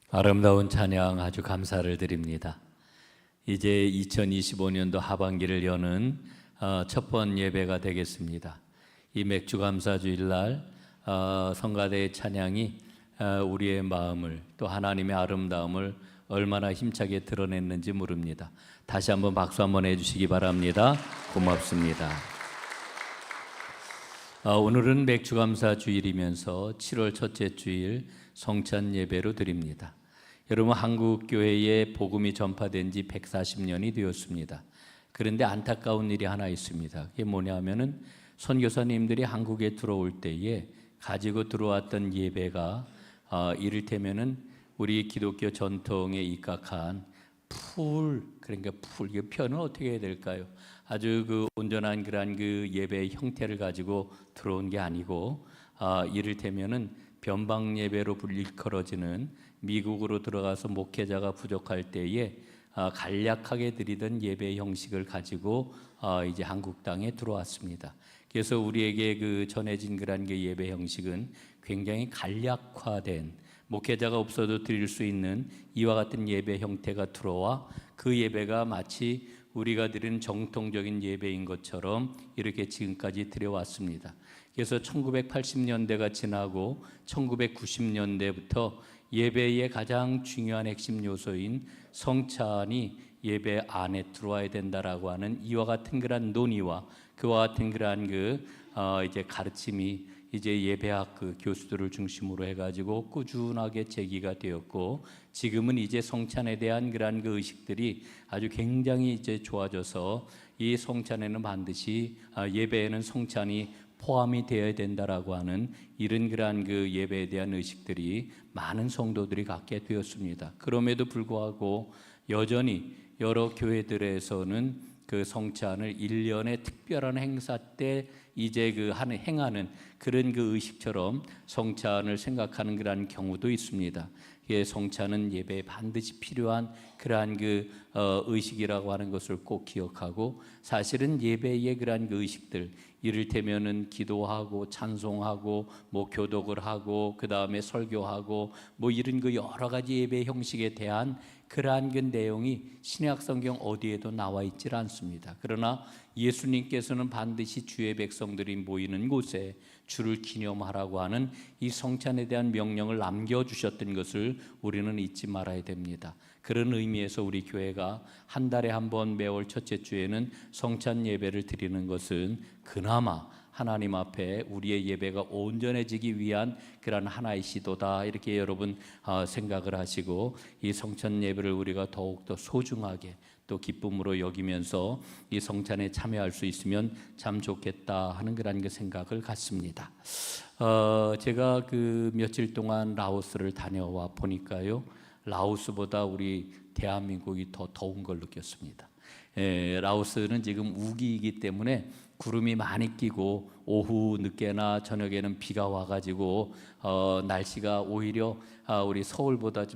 아름다운 찬양 아주 감사를 드립니다. 이제 2025년도 하반기를 여는 첫 번 예배가 되겠습니다. 이 맥주감사주일날 성가대의 찬양이 우리의 마음을 또 하나님의 아름다움을 얼마나 힘차게 드러냈는지 모릅니다. 다시 한번 박수 한번 해주시기 바랍니다. 고맙습니다. 오늘은 맥주감사주일이면서 7월 첫째 주일 성찬 예배로 드립니다. 여러분, 한국교회에 복음이 전파된 지 140년이 되었습니다. 그런데 안타까운 일이 하나 있습니다. 그게 뭐냐면은 선교사님들이 한국에 들어올 때에 가지고 들어왔던 예배가 이를테면은 우리 기독교 전통에 입각한 그러니까 이게 표현은 어떻게 해야 될까요? 아주 그 온전한 그러한 그 예배의 형태를 가지고 들어온 게 아니고 이를테면은 변방 예배로 일컬어지는 미국으로 들어가서 목회자가 부족할 때에 간략하게 드리던 예배 형식을 가지고 이제 한국 땅에 들어왔습니다. 그래서 우리에게 그 전해진 그런 게 예배 형식은 굉장히 간략화된, 목회자가 없어도 드릴 수 있는 이와 같은 예배 형태가 들어와 그 예배가 마치 우리가 드리는 정통적인 예배인 것처럼 이렇게 지금까지 드려왔습니다. 그래서 1980년대가 지나고 1990년대부터 예배의 가장 중요한 핵심 요소인 성찬이 예배 안에 들어와야 된다라고 하는 이와 같은 그런 논의와 그와 같은 그런 이제 가르침이 이제 예배학 그 교수들을 중심으로 해가지고 꾸준하게 제기가 되었고, 지금은 이제 성찬에 대한 그러한 그 의식들이 아주 굉장히 이제 좋아져서 이 성찬에는 반드시 예배에는 성찬이 포함이 되어야 된다라고 하는 이런 그러한 그 예배에 대한 의식들이 많은 성도들이 갖게 되었습니다. 그럼에도 불구하고 여전히 여러 교회들에서는 그 성찬을 1년의 특별한 행사 때 이제 행하는 그런 그 의식처럼 성찬을 생각하는 그러한 경우도 있습니다. 성찬은 예배에 반드시 필요한 그러한 의식이라고 하는 것을 꼭 기억하고, 사실은 예배의 그러한 그 의식들, 이를테면은 기도하고 찬송하고 교독을 하고 그 다음에 설교하고 이런 여러 가지 예배 형식에 대한 그러한 내용이 신약 성경 어디에도 나와 있질 않습니다. 그러나 예수님께서는 반드시 주의 백성들이 모이는 곳에 주를 기념하라고 하는 이 성찬에 대한 명령을 남겨주셨던 것을 우리는 잊지 말아야 됩니다. 그런 의미에서 우리 교회가 한 달에 한 번 매월 첫째 주에는 성찬 예배를 드리는 것은 그나마 하나님 앞에 우리의 예배가 온전해지기 위한 그런 하나의 시도다, 이렇게 여러분 생각을 하시고 이 성찬 예배를 우리가 더욱더 소중하게 또 기쁨으로 여기면서 이 성찬에 참여할 수 있으면 참 좋겠다 하는 그런 생각을 갖습니다. 제가 며칠 동안 라오스를 다녀와 보니까요, 라오스보다 우리 대한민국이 더 더운 걸 느꼈습니다. 라오스는 지금 우기이기 때문에 구름이 많이 끼고 오후 늦게나 저녁에는 비가 와가지고 날씨가 오히려 우리 서울보다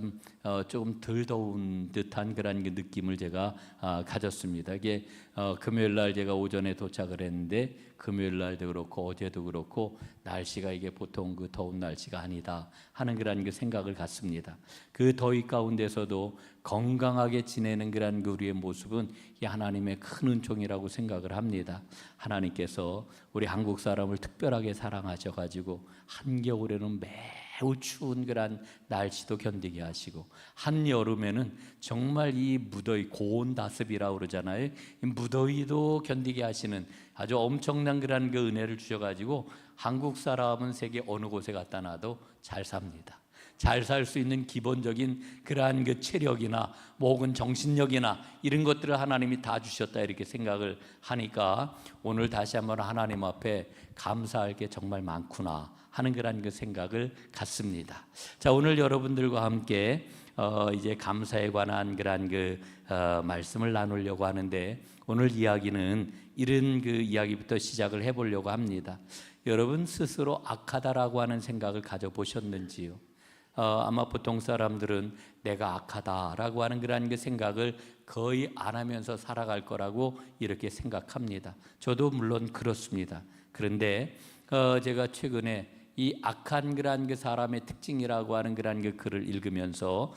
조금 덜 더운 듯한 그런 느낌을 제가 가졌습니다. 이게 금요일 날 제가 오전에 도착을 했는데 금요일 날도 그렇고 어제도 그렇고 날씨가 이게 보통 더운 날씨가 아니다 하는 그런 생각을 갖습니다. 그 더위 가운데서도 건강하게 지내는 그런 우리의 모습은 이 하나님의 큰 은총이라고 생각을 합니다. 하나님께서 우리 한국 사람을 특별하게 사랑하셔가지고 한겨울에는 매우 추운 그런 날씨도 견디게 하시고, 한여름에는 정말 이 무더위, 고온다습이라고 그러잖아요. 이 무더위도 견디게 하시는 아주 엄청난 그런 은혜를 주셔가지고 한국 사람은 세계 어느 곳에 갖다 놔도 잘 삽니다. 잘 살 수 있는 기본적인 그러한 체력이나 혹은 정신력이나 이런 것들을 하나님이 다 주셨다, 이렇게 생각을 하니까 오늘 다시 한번 하나님 앞에 감사할 게 정말 많구나 하는 그런 생각을 갖습니다. 자, 오늘 여러분들과 함께 이제 감사에 관한 그런 말씀을 나누려고 하는데, 오늘 이야기는 이런 이야기부터 시작을 해보려고 합니다. 여러분 스스로 악하다라고 하는 생각을 가져보셨는지요? 아마 보통 사람들은 내가 악하다라고 하는 그런 생각을 거의 안 하면서 살아갈 거라고 이렇게 생각합니다. 저도 물론 그렇습니다. 그런데 제가 최근에 이 악한 그러한 그 사람의 특징이라고 하는 그러한 그 글을 읽으면서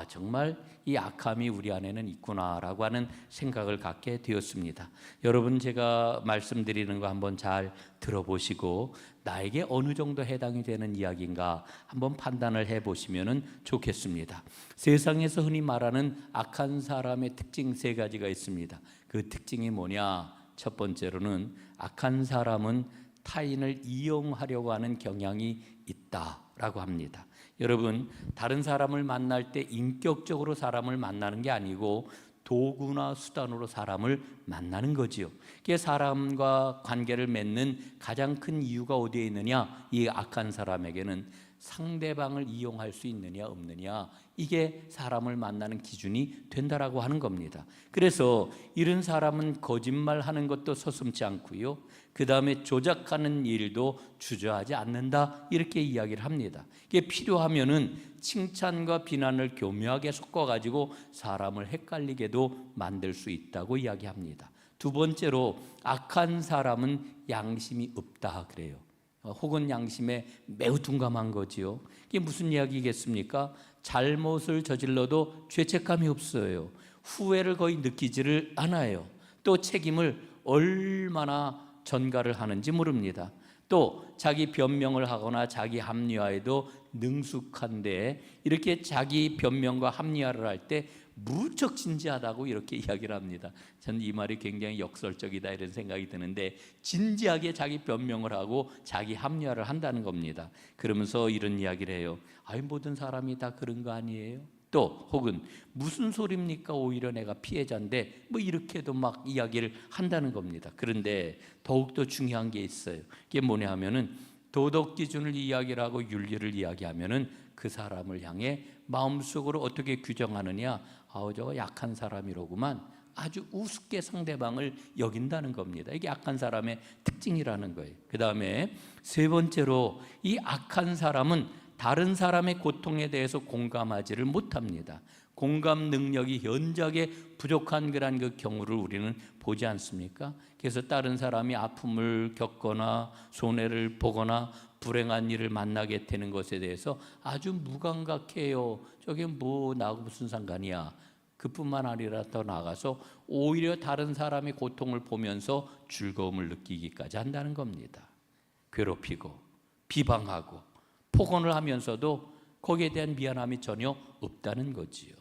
정말 이 악함이 우리 안에는 있구나라고 하는 생각을 갖게 되었습니다. 여러분, 제가 말씀드리는 거 한번 잘 들어보시고 나에게 어느 정도 해당이 되는 이야기인가 한번 판단을 해보시면 좋겠습니다. 세상에서 흔히 말하는 악한 사람의 특징 3가지가 있습니다. 그 특징이 뭐냐? 첫 번째로는 악한 사람은 타인을 이용하려고 하는 경향이 있다라고 합니다. 여러분, 다른 사람을 만날 때 인격적으로 사람을 만나는 게 아니고 도구나 수단으로 사람을 만나는 거지요. 그게 사람과 관계를 맺는 가장 큰 이유가 어디에 있느냐? 이 악한 사람에게는 상대방을 이용할 수 있느냐 없느냐, 이게 사람을 만나는 기준이 된다라고 하는 겁니다. 그래서 이런 사람은 거짓말하는 것도 서슴지 않고요, 그 다음에 조작하는 일도 주저하지 않는다, 이렇게 이야기를 합니다. 이게 필요하면은 칭찬과 비난을 교묘하게 섞어가지고 사람을 헷갈리게도 만들 수 있다고 이야기합니다. 두 번째로, 악한 사람은 양심이 없다 그래요. 혹은 양심에 매우 둔감한 거지요. 이게 무슨 이야기겠습니까? 잘못을 저질러도 죄책감이 없어요. 후회를 거의 느끼지를 않아요. 또 책임을 얼마나 전가를 하는지 모릅니다. 또 자기 변명을 하거나 자기 합리화에도 능숙한데, 이렇게 자기 변명과 합리화를 할 때 무척 진지하다고 이렇게 이야기를 합니다. 저는 이 말이 굉장히 역설적이다 이런 생각이 드는데, 진지하게 자기 변명을 하고 자기 합리화를 한다는 겁니다. 그러면서 이런 이야기를 해요. 모든 사람이 다 그런 거 아니에요? 또 혹은 무슨 소리입니까? 오히려 내가 피해자인데, 이렇게도 막 이야기를 한다는 겁니다. 그런데 더욱더 중요한 게 있어요. 그게 뭐냐 하면은, 도덕 기준을 이야기를 하고 윤리를 이야기하면은 그 사람을 향해 마음속으로 어떻게 규정하느냐? 저거 약한 사람이로구만, 아주 우습게 상대방을 여긴다는 겁니다. 이게 악한 사람의 특징이라는 거예요. 그 다음에 세 번째로, 이 악한 사람은 다른 사람의 고통에 대해서 공감하지를 못합니다. 공감 능력이 현저하게 부족한 그런 그 경우를 우리는 보지 않습니까? 그래서 다른 사람이 아픔을 겪거나 손해를 보거나 불행한 일을 만나게 되는 것에 대해서 아주 무감각해요. 저게 나하고 무슨 상관이야. 그뿐만 아니라 더 나아가서 오히려 다른 사람의 고통을 보면서 즐거움을 느끼기까지 한다는 겁니다. 괴롭히고 비방하고 폭언을 하면서도 거기에 대한 미안함이 전혀 없다는 거지요.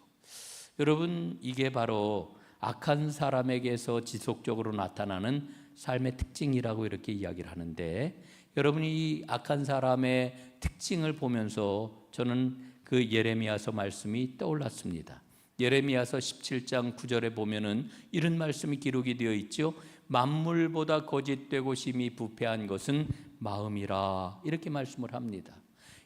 여러분, 이게 바로 악한 사람에게서 지속적으로 나타나는 삶의 특징이라고 이렇게 이야기를 하는데, 여러분이 이 악한 사람의 특징을 보면서 저는 그 예레미야서 말씀이 떠올랐습니다. 예레미야서 17장 9절에 보면은 이런 말씀이 기록이 되어 있죠. 만물보다 거짓되고 심히 부패한 것은 마음이라, 이렇게 말씀을 합니다.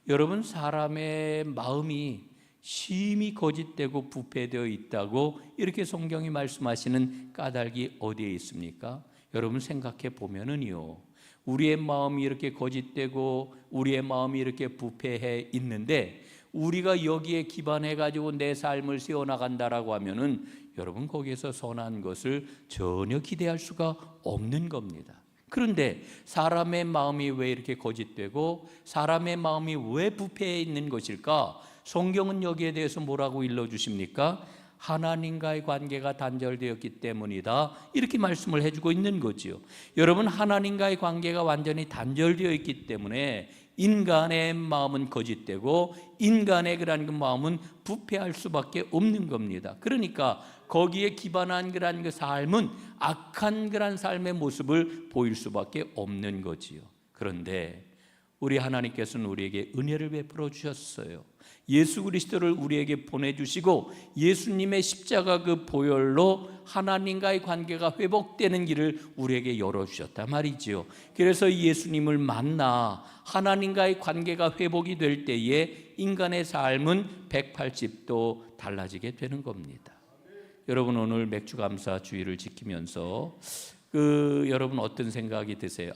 여러분, 사람의 마음이 심히 거짓되고 부패되어 있다고 이렇게 성경이 말씀하시는 까닭이 어디에 있습니까? 여러분 생각해 보면은요, 우리의 마음이 이렇게 거짓되고 우리의 마음이 이렇게 부패해 있는데, 우리가 여기에 기반해 가지고 내 삶을 세워나간다라고 하면은 여러분, 거기에서 선한 것을 전혀 기대할 수가 없는 겁니다. 그런데 사람의 마음이 왜 이렇게 거짓되고 사람의 마음이 왜 부패해 있는 것일까? 성경은 여기에 대해서 뭐라고 일러주십니까? 하나님과의 관계가 단절되었기 때문이다, 이렇게 말씀을 해주고 있는 거지요. 여러분, 하나님과의 관계가 완전히 단절되어 있기 때문에 인간의 마음은 거짓되고 인간의 그런 그 마음은 부패할 수밖에 없는 겁니다. 그러니까 거기에 기반한 그런 그 삶은 악한 그런 삶의 모습을 보일 수밖에 없는 거지요. 그런데 우리 하나님께서는 우리에게 은혜를 베풀어 주셨어요. 예수 그리스도를 우리에게 보내주시고 예수님의 십자가 그 보혈로 하나님과의 관계가 회복되는 길을 우리에게 열어주셨단 말이지요. 그래서 예수님을 만나 하나님과의 관계가 회복이 될 때에 인간의 삶은 180도 달라지게 되는 겁니다. 여러분, 오늘 맥주감사 주일을 지키면서 여러분 어떤 생각이 드세요?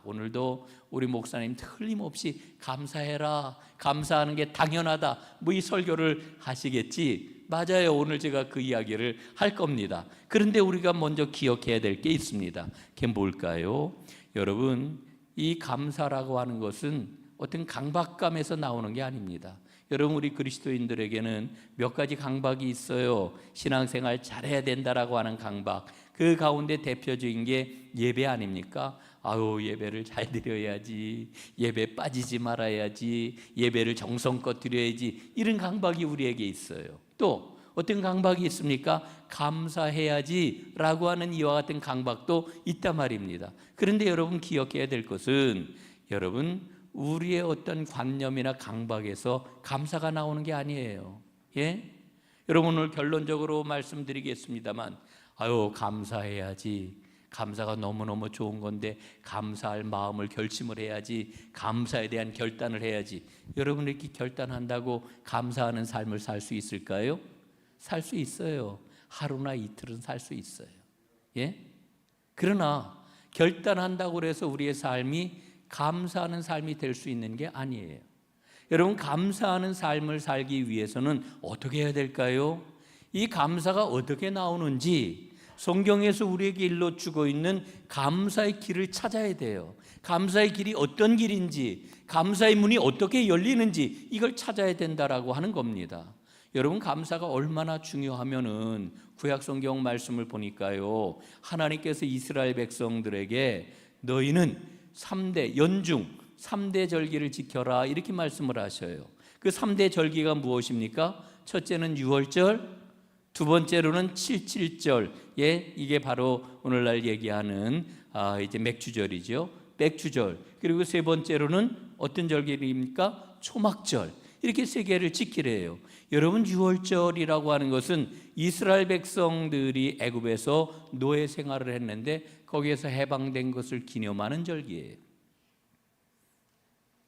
오늘도 우리 목사님 틀림없이 감사해라, 감사하는 게 당연하다, 이 설교를 하시겠지. 맞아요. 오늘 제가 그 이야기를 할 겁니다. 그런데 우리가 먼저 기억해야 될 게 있습니다. 그게 뭘까요? 여러분, 이 감사라고 하는 것은 어떤 강박감에서 나오는 게 아닙니다. 여러분, 우리 그리스도인들에게는 몇 가지 강박이 있어요. 신앙생활 잘해야 된다라고 하는 강박. 그 가운데 대표적인 게 예배 아닙니까? 아유, 예배를 잘 드려야지, 예배 빠지지 말아야지, 예배를 정성껏 드려야지, 이런 강박이 우리에게 있어요. 또 어떤 강박이 있습니까? 감사해야지 라고 하는 이와 같은 강박도 있단 말입니다. 그런데 여러분, 기억해야 될 것은, 여러분, 우리의 어떤 관념이나 강박에서 감사가 나오는 게 아니에요. 예? 여러분, 오늘 결론적으로 말씀드리겠습니다만, 아유, 감사해야지, 감사가 너무너무 좋은 건데 감사할 마음을 결심을 해야지, 감사에 대한 결단을 해야지. 여러분, 이렇게 결단한다고 감사하는 삶을 살 수 있을까요? 살 수 있어요. 하루나 이틀은 살 수 있어요. 예? 그러나 결단한다고 해서 우리의 삶이 감사하는 삶이 될 수 있는 게 아니에요. 여러분, 감사하는 삶을 살기 위해서는 어떻게 해야 될까요? 이 감사가 어떻게 나오는지 성경에서 우리에게 일러주고 있는 감사의 길을 찾아야 돼요. 감사의 길이 어떤 길인지, 감사의 문이 어떻게 열리는지, 이걸 찾아야 된다라고 하는 겁니다. 여러분, 감사가 얼마나 중요하면은 구약 성경 말씀을 보니까요, 하나님께서 이스라엘 백성들에게 너희는 3대 연중 3대 절기를 지켜라, 이렇게 말씀을 하셔요. 그 3대 절기가 무엇입니까? 첫째는 유월절, 두 번째로는 77절. 예, 이게 바로 오늘날 얘기하는 이제 맥주절이죠. 맥주절. 그리고 세 번째로는 어떤 절기입니까? 초막절. 이렇게 세 개를 지키래요. 여러분, 유월절이라고 하는 것은 이스라엘 백성들이 애굽에서 노예 생활을 했는데 거기에서 해방된 것을 기념하는 절기예요.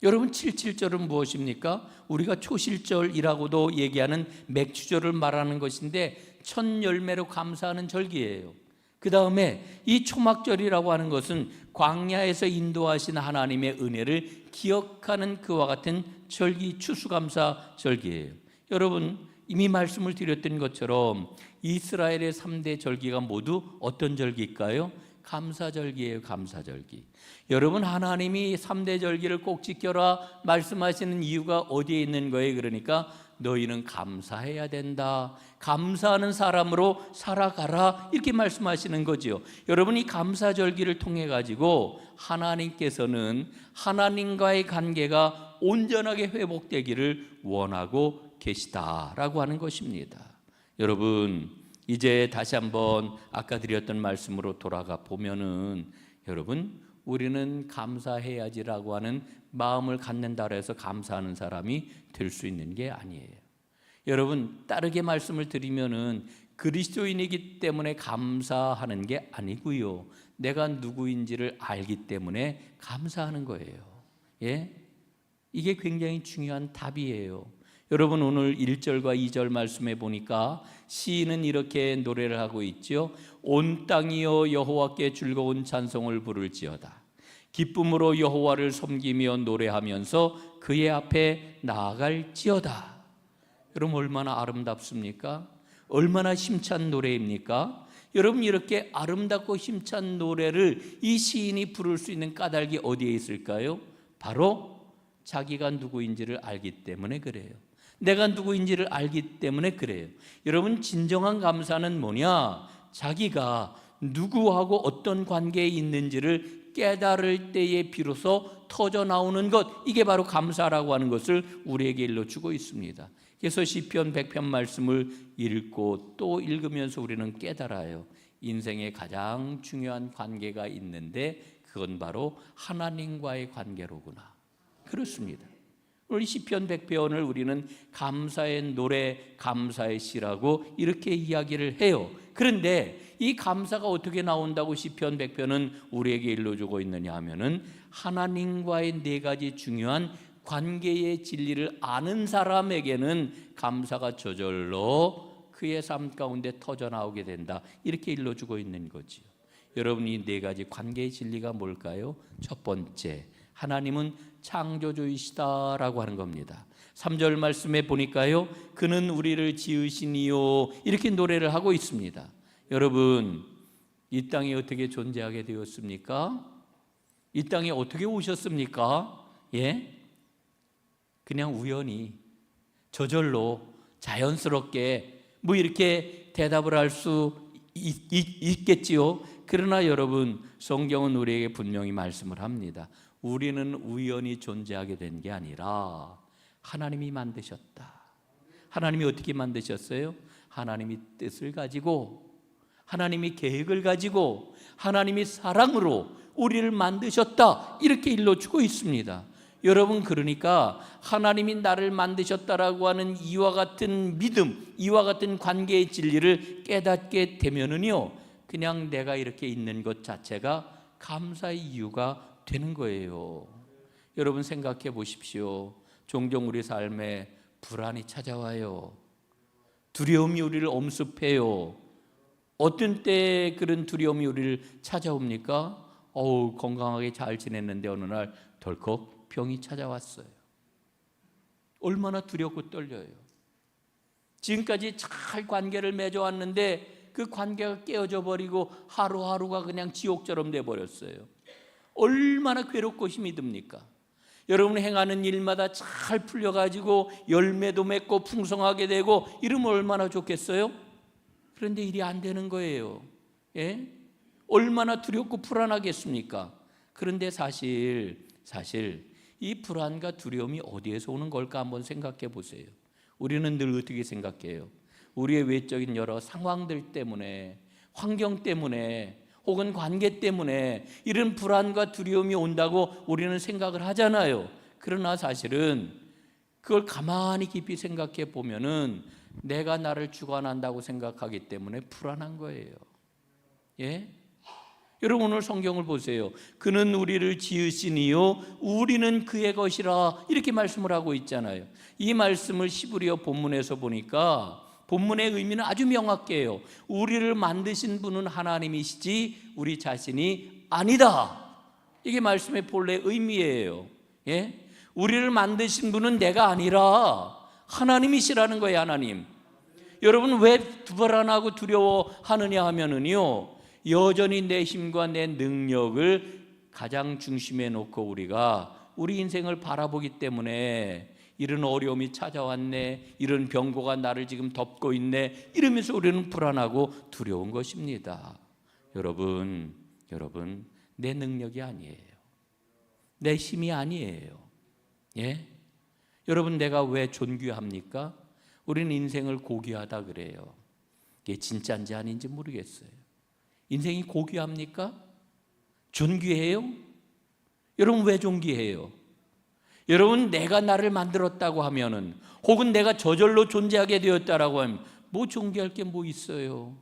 여러분, 77절은 무엇입니까? 우리가 초실절이라고도 얘기하는 맥주절을 말하는 것인데 첫 열매로 감사하는 절기예요. 그 다음에 이 초막절이라고 하는 것은 광야에서 인도하신 하나님의 은혜를 기억하는 그와 같은 절기, 추수감사 절기예요. 여러분, 이미 말씀을 드렸던 것처럼 이스라엘의 3대 절기가 모두 어떤 절기일까요? 감사절기예요. 감사절기. 여러분, 하나님이 3대 절기를 꼭 지켜라 말씀하시는 이유가 어디에 있는 거예요? 그러니까 너희는 감사해야 된다, 감사하는 사람으로 살아가라, 이렇게 말씀하시는 거죠. 여러분, 이 감사절기를 통해 가지고 하나님께서는 하나님과의 관계가 온전하게 회복되기를 원하고 계시다라고 하는 것입니다. 여러분, 이제 다시 한번 아까 드렸던 말씀으로 돌아가 보면은, 여러분, 우리는 감사해야지라고 하는 마음을 갖는다고 해서 감사하는 사람이 될 수 있는 게 아니에요. 여러분, 다르게 말씀을 드리면은 그리스도인이기 때문에 감사하는 게 아니고요, 내가 누구인지를 알기 때문에 감사하는 거예요. 예? 이게 굉장히 중요한 답이에요. 여러분, 오늘 1절과 2절 말씀에 보니까 시인은 이렇게 노래를 하고 있죠. 온 땅이여 여호와께 즐거운 찬송을 부를지어다. 기쁨으로 여호와를 섬기며 노래하면서 그의 앞에 나아갈지어다. 여러분, 얼마나 아름답습니까? 얼마나 힘찬 노래입니까? 여러분, 이렇게 아름답고 힘찬 노래를 이 시인이 부를 수 있는 까닭이 어디에 있을까요? 바로 자기가 누구인지를 알기 때문에 그래요. 내가 누구인지를 알기 때문에 그래요. 여러분, 진정한 감사는 뭐냐? 자기가 누구하고 어떤 관계에 있는지를 깨달을 때에 비로소 터져 나오는 것, 이게 바로 감사라고 하는 것을 우리에게 일러주고 있습니다. 그래서 시편 100편 말씀을 읽고 또 읽으면서 우리는 깨달아요. 인생에 가장 중요한 관계가 있는데 그건 바로 하나님과의 관계로구나. 그렇습니다. 우리 시편 100편을 우리는 감사의 노래, 감사의 시라고 이렇게 이야기를 해요. 그런데 이 감사가 어떻게 나온다고 시편 100편은 우리에게 일러주고 있느냐 하면은, 하나님과의 네 가지 중요한 관계의 진리를 아는 사람에게는 감사가 저절로 그의 삶 가운데 터져나오게 된다, 이렇게 일러주고 있는 거지요. 여러분, 이 네 가지 관계의 진리가 뭘까요? 첫 번째, 하나님은 창조주이시다라고 하는 겁니다. 3절 말씀에 보니까요, 그는 우리를 지으시니요, 이렇게 노래를 하고 있습니다. 여러분, 이 땅에 어떻게 존재하게 되었습니까? 이 땅에 어떻게 오셨습니까? 예? 그냥 우연히 저절로 자연스럽게 뭐 이렇게 대답을 할 수 있겠지요. 그러나 여러분, 성경은 우리에게 분명히 말씀을 합니다. 우리는 우연히 존재하게 된 게 아니라 하나님이 만드셨다. 하나님이 어떻게 만드셨어요? 하나님이 뜻을 가지고, 하나님이 계획을 가지고, 하나님이 사랑으로 우리를 만드셨다, 이렇게 일러주고 있습니다. 여러분, 그러니까 하나님이 나를 만드셨다라고 하는 이와 같은 믿음, 이와 같은 관계의 진리를 깨닫게 되면은요, 그냥 내가 이렇게 있는 것 자체가 감사의 이유가 되는 거예요. 여러분, 생각해 보십시오. 종종 우리 삶에 불안이 찾아와요. 두려움이 우리를 엄습해요. 어떤 때 그런 두려움이 우리를 찾아옵니까? 건강하게 잘 지냈는데 어느 날 덜컥 병이 찾아왔어요. 얼마나 두렵고 떨려요. 지금까지 잘 관계를 맺어왔는데 그 관계가 깨어져 버리고 하루하루가 그냥 지옥처럼 돼버렸어요. 얼마나 괴롭고 힘이 듭니까? 여러분, 행하는 일마다 잘 풀려가지고 열매도 맺고 풍성하게 되고 이러면 얼마나 좋겠어요? 그런데 일이 안 되는 거예요. 예? 얼마나 두렵고 불안하겠습니까? 그런데 사실 이 불안과 두려움이 어디에서 오는 걸까 한번 생각해 보세요. 우리는 늘 어떻게 생각해요? 우리의 외적인 여러 상황들 때문에, 환경 때문에, 혹은 관계 때문에 이런 불안과 두려움이 온다고 우리는 생각을 하잖아요. 그러나 사실은 그걸 가만히 깊이 생각해 보면은 내가 나를 주관한다고 생각하기 때문에 불안한 거예요. 예? 여러분, 오늘 성경을 보세요. 그는 우리를 지으시니요 우리는 그의 것이라, 이렇게 말씀을 하고 있잖아요. 이 말씀을 히브리어 본문에서 보니까 본문의 의미는 아주 명확해요. 우리를 만드신 분은 하나님이시지 우리 자신이 아니다. 이게 말씀의 본래 의미예요. 예? 우리를 만드신 분은 내가 아니라 하나님이시라는 거예요. 하나님. 여러분, 왜 불안하고 두려워하느냐 하면은요, 여전히 내 힘과 내 능력을 가장 중심에 놓고 우리가 우리 인생을 바라보기 때문에 이런 어려움이 찾아왔네, 이런 병고가 나를 지금 덮고 있네, 이러면서 우리는 불안하고 두려운 것입니다. 여러분, 내 능력이 아니에요. 내 힘이 아니에요. 예? 여러분, 내가 왜 존귀합니까? 우리는 인생을 고귀하다 그래요. 이게 진짜인지 아닌지 모르겠어요. 인생이 고귀합니까? 존귀해요? 여러분, 왜 존귀해요? 여러분, 내가 나를 만들었다고 하면은, 혹은 내가 저절로 존재하게 되었다라고 하면 뭐 존귀할 게 뭐 있어요?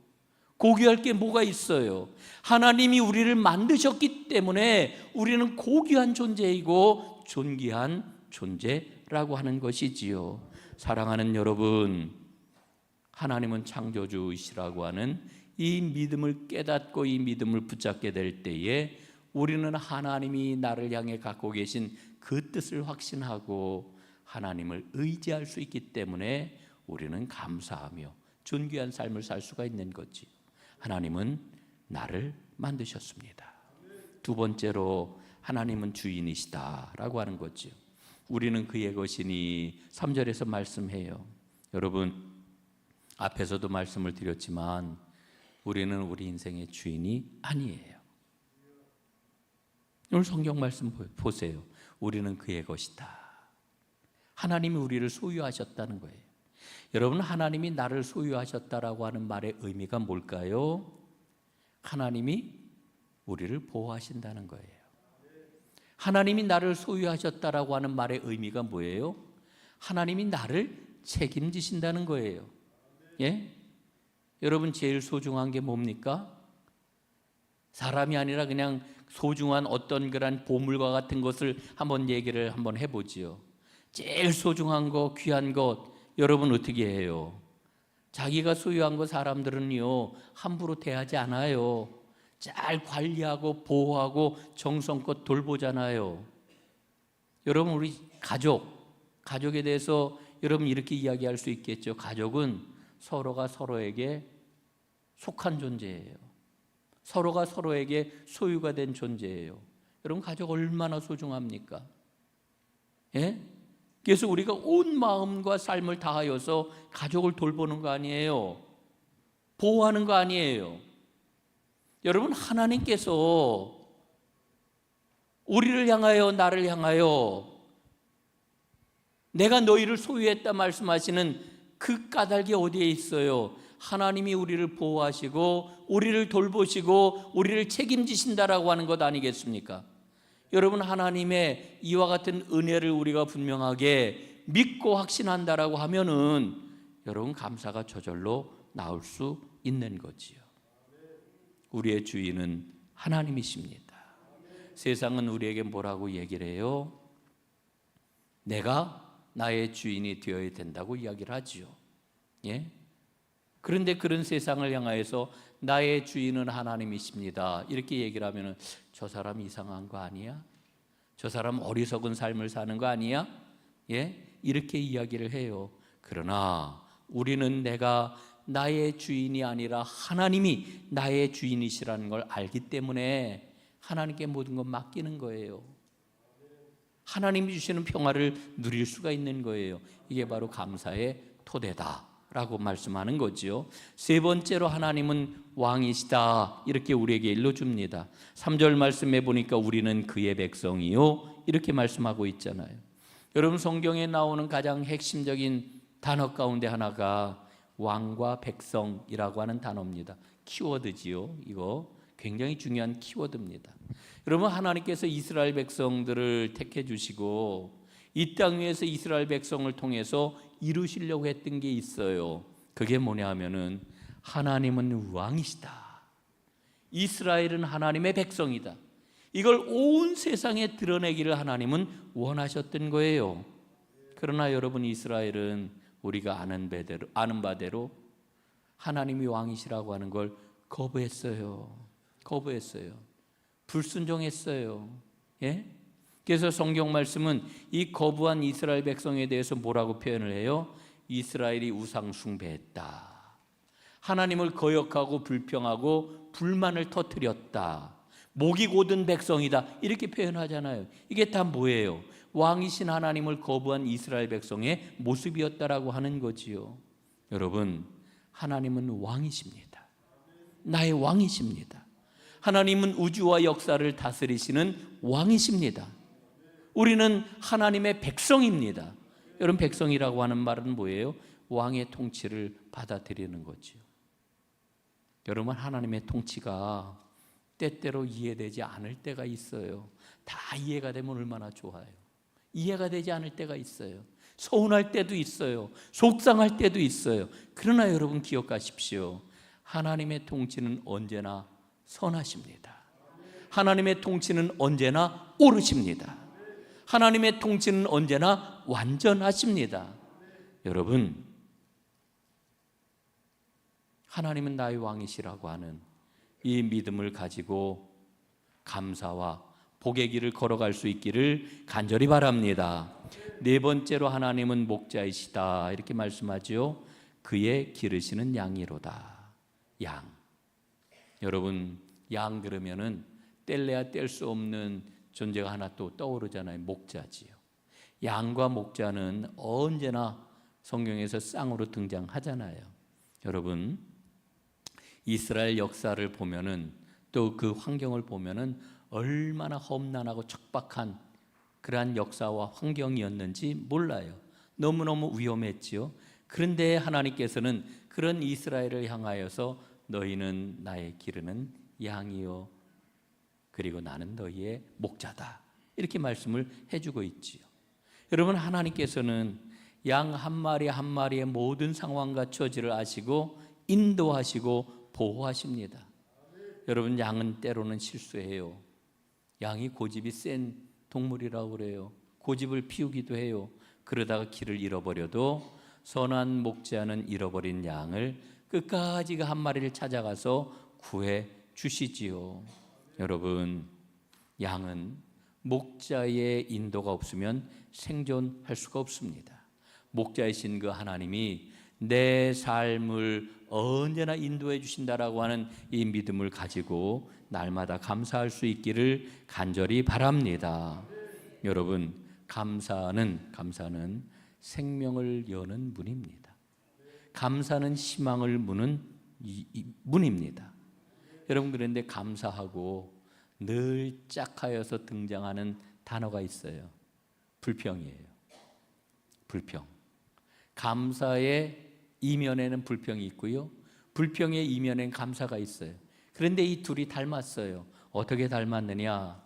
고귀할 게 뭐가 있어요? 하나님이 우리를 만드셨기 때문에 우리는 고귀한 존재이고 존귀한 존재라고 하는 것이지요. 사랑하는 여러분, 하나님은 창조주이시라고 하는 이 믿음을 깨닫고 이 믿음을 붙잡게 될 때에 우리는 하나님이 나를 향해 갖고 계신 그 뜻을 확신하고 하나님을 의지할 수 있기 때문에 우리는 감사하며 존귀한 삶을 살 수가 있는 거지. 하나님은 나를 만드셨습니다. 두 번째로, 하나님은 주인이시다라고 하는 거죠. 우리는 그의 것이니 3절에서 말씀해요. 여러분, 앞에서도 말씀을 드렸지만 우리는 우리 인생의 주인이 아니에요. 오늘 성경 말씀 보세요. 우리는 그의 것이다. 하나님이 우리를 소유하셨다는 거예요. 여러분, 하나님이 나를 소유하셨다라고 하는 말의 의미가 뭘까요? 하나님이 우리를 보호하신다는 거예요. 하나님이 나를 소유하셨다라고 하는 말의 의미가 뭐예요? 하나님이 나를 책임지신다는 거예요. 예? 여러분, 제일 소중한 게 뭡니까? 사람이 아니라 그냥 소중한 어떤 그런 보물과 같은 것을 한번 얘기를 한번 해보지요. 제일 소중한 거, 귀한 것, 여러분 어떻게 해요? 자기가 소유한 거 사람들은요 함부로 대하지 않아요. 잘 관리하고 보호하고 정성껏 돌보잖아요. 여러분, 우리 가족에 대해서 여러분 이렇게 이야기할 수 있겠죠. 가족은 서로가 서로에게 속한 존재예요. 서로가 서로에게 소유가 된 존재예요. 여러분, 가족 얼마나 소중합니까? 예? 그래서 우리가 온 마음과 삶을 다하여서 가족을 돌보는 거 아니에요. 보호하는 거 아니에요. 여러분, 하나님께서 우리를 향하여, 나를 향하여 내가 너희를 소유했다 말씀하시는 그 까닭이 어디에 있어요? 하나님이 우리를 보호하시고 우리를 돌보시고 우리를 책임지신다라고 하는 것 아니겠습니까? 여러분, 하나님의 이와 같은 은혜를 우리가 분명하게 믿고 확신한다라고 하면은 여러분, 감사가 저절로 나올 수 있는 거지요. 우리의 주인은 하나님이십니다. 세상은 우리에게 뭐라고 얘기를 해요? 내가 나의 주인이 되어야 된다고 이야기를 하지요. 예? 그런데 그런 세상을 향하여서 나의 주인은 하나님이십니다, 이렇게 얘기를 하면 저 사람 이상한 거 아니야? 저 사람 어리석은 삶을 사는 거 아니야? 예? 이렇게 이야기를 해요. 그러나 우리는 내가 나의 주인이 아니라 하나님이 나의 주인이시라는 걸 알기 때문에 하나님께 모든 것 맡기는 거예요. 하나님이 주시는 평화를 누릴 수가 있는 거예요. 이게 바로 감사의 토대다라고 말씀하는 거지요. 세 번째로 하나님은 왕이시다, 이렇게 우리에게 일러줍니다. 3절 말씀해 보니까 우리는 그의 백성이요, 이렇게 말씀하고 있잖아요. 여러분, 성경에 나오는 가장 핵심적인 단어 가운데 하나가 왕과 백성이라고 하는 단어입니다. 키워드지요. 이거 굉장히 중요한 키워드입니다. 여러분, 하나님께서 이스라엘 백성들을 택해 주시고 이 땅 위에서 이스라엘 백성을 통해서 이루시려고 했던 게 있어요. 그게 뭐냐 하면은 하나님은 왕이시다, 이스라엘은 하나님의 백성이다, 이걸 온 세상에 드러내기를 하나님은 원하셨던 거예요. 그러나 여러분, 이스라엘은 우리가 아는 바대로 하나님이 왕이시라고 하는 걸 거부했어요. 불순종했어요. 예? 그래서 성경 말씀은 이 거부한 이스라엘 백성에 대해서 뭐라고 표현을 해요? 이스라엘이 우상 숭배했다, 하나님을 거역하고 불평하고 불만을 터뜨렸다, 목이 곧은 백성이다, 이렇게 표현하잖아요. 이게 다 뭐예요? 왕이신 하나님을 거부한 이스라엘 백성의 모습이었다라고 하는 거지요. 여러분, 하나님은 왕이십니다. 나의 왕이십니다. 하나님은 우주와 역사를 다스리시는 왕이십니다. 우리는 하나님의 백성입니다. 여러분, 백성이라고 하는 말은 뭐예요? 왕의 통치를 받아들이는 거지요. 여러분, 하나님의 통치가 때때로 이해되지 않을 때가 있어요. 다 이해가 되면 얼마나 좋아요. 이해가 되지 않을 때가 있어요. 서운할 때도 있어요. 속상할 때도 있어요. 그러나 여러분, 기억하십시오. 하나님의 통치는 언제나 선하십니다. 하나님의 통치는 언제나 옳으십니다. 하나님의 통치는 언제나 완전하십니다. 여러분, 하나님은 나의 왕이시라고 하는 이 믿음을 가지고 감사와 복의 길을 걸어갈 수 있기를 간절히 바랍니다. 네 번째로 하나님은 목자이시다, 이렇게 말씀하죠. 그의 기르시는 양이로다. 양. 여러분, 양 그러면은 뗄래야 뗄 수 없는 존재가 하나 또 떠오르잖아요. 목자지요. 양과 목자는 언제나 성경에서 쌍으로 등장하잖아요. 여러분, 이스라엘 역사를 보면은 또 그 환경을 보면은 얼마나 험난하고 척박한 그러한 역사와 환경이었는지 몰라요. 너무너무 위험했지요. 그런데 하나님께서는 그런 이스라엘을 향하여서 너희는 나의 기르는 양이요, 그리고 나는 너희의 목자다, 이렇게 말씀을 해주고 있지요. 여러분, 하나님께서는 양 한 마리 한 마리의 모든 상황과 처지를 아시고 인도하시고 보호하십니다. 여러분, 양은 때로는 실수해요. 양이 고집이 센 동물이라고 그래요. 고집을 피우기도 해요. 그러다가 길을 잃어버려도 선한 목자는 잃어버린 양을 끝까지 그 한 마리를 찾아가서 구해 주시지요. 여러분, 양은 목자의 인도가 없으면 생존할 수가 없습니다. 목자이신 그 하나님이 내 삶을 언제나 인도해 주신다라고 하는 이 믿음을 가지고 날마다 감사할 수 있기를 간절히 바랍니다. 여러분, 감사는 생명을 여는 문입니다. 감사는 희망을 무는 문입니다. 여러분, 그런데 감사하고 늘 짝하여서 등장하는 단어가 있어요. 불평이에요. 불평. 감사의 이면에는 불평이 있고요, 불평의 이면에는 감사가 있어요. 그런데 이 둘이 닮았어요. 어떻게 닮았느냐?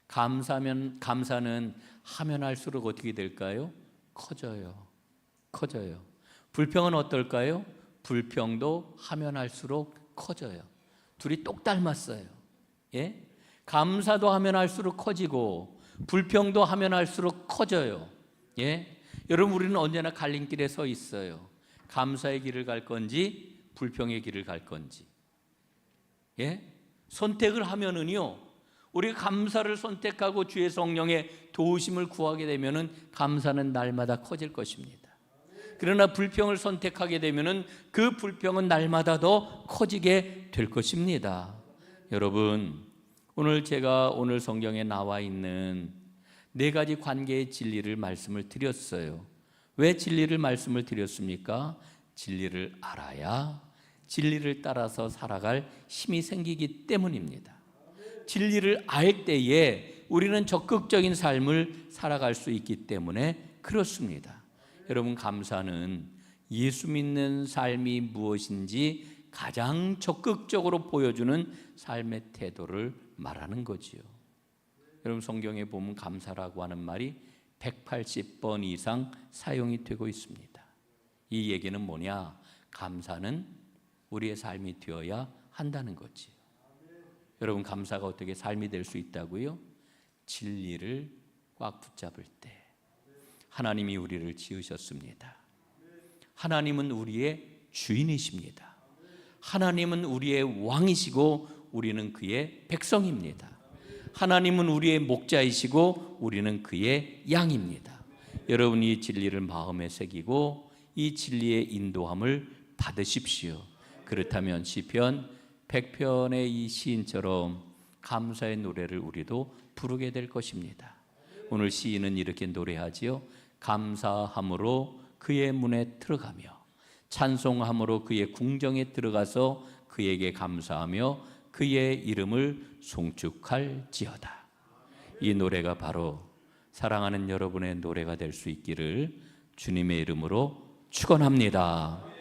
감사는 하면 할수록 어떻게 될까요? 커져요. 불평은 어떨까요? 불평도 하면 할수록 커져요. 둘이 똑 닮았어요. 예? 감사도 하면 할수록 커지고 불평도 하면 할수록 커져요. 예? 여러분, 우리는 언제나 갈림길에 서 있어요. 감사의 길을 갈 건지 불평의 길을 갈 건지. 예? 선택을 하면은요, 우리가 감사를 선택하고 주의 성령의 도우심을 구하게 되면은 감사는 날마다 커질 것입니다. 그러나 불평을 선택하게 되면은 그 불평은 날마다 더 커지게 될 것입니다. 여러분, 제가 오늘 성경에 나와 있는 4가지 관계의 진리를 말씀을 드렸어요. 왜 진리를 말씀을 드렸습니까? 진리를 알아야 진리를 따라서 살아갈 힘이 생기기 때문입니다. 진리를 알 때에 우리는 적극적인 삶을 살아갈 수 있기 때문에 그렇습니다. 여러분, 감사는 예수 믿는 삶이 무엇인지 가장 적극적으로 보여주는 삶의 태도를 말하는 거지요. 여러분, 성경에 보면 감사라고 하는 말이 180번 이상 사용이 되고 있습니다. 이 얘기는 뭐냐? 감사는 우리의 삶이 되어야 한다는 거지요. 여러분, 감사가 어떻게 삶이 될 수 있다고요? 진리를 꽉 붙잡을 때. 하나님이 우리를 지으셨습니다. 하나님은 우리의 주인이십니다. 하나님은 우리의 왕이시고 우리는 그의 백성입니다. 하나님은 우리의 목자이시고 우리는 그의 양입니다. 여러분이 이 진리를 마음에 새기고 이 진리의 인도함을 받으십시오. 그렇다면 시편 100편의 이 시인처럼 감사의 노래를 우리도 부르게 될 것입니다. 오늘 시인은 이렇게 노래하지요. 감사함으로 그의 문에 들어가며 찬송함으로 그의 궁정에 들어가서 그에게 감사하며 그의 이름을 송축할지어다. 이 노래가 바로 사랑하는 여러분의 노래가 될 수 있기를 주님의 이름으로 축원합니다.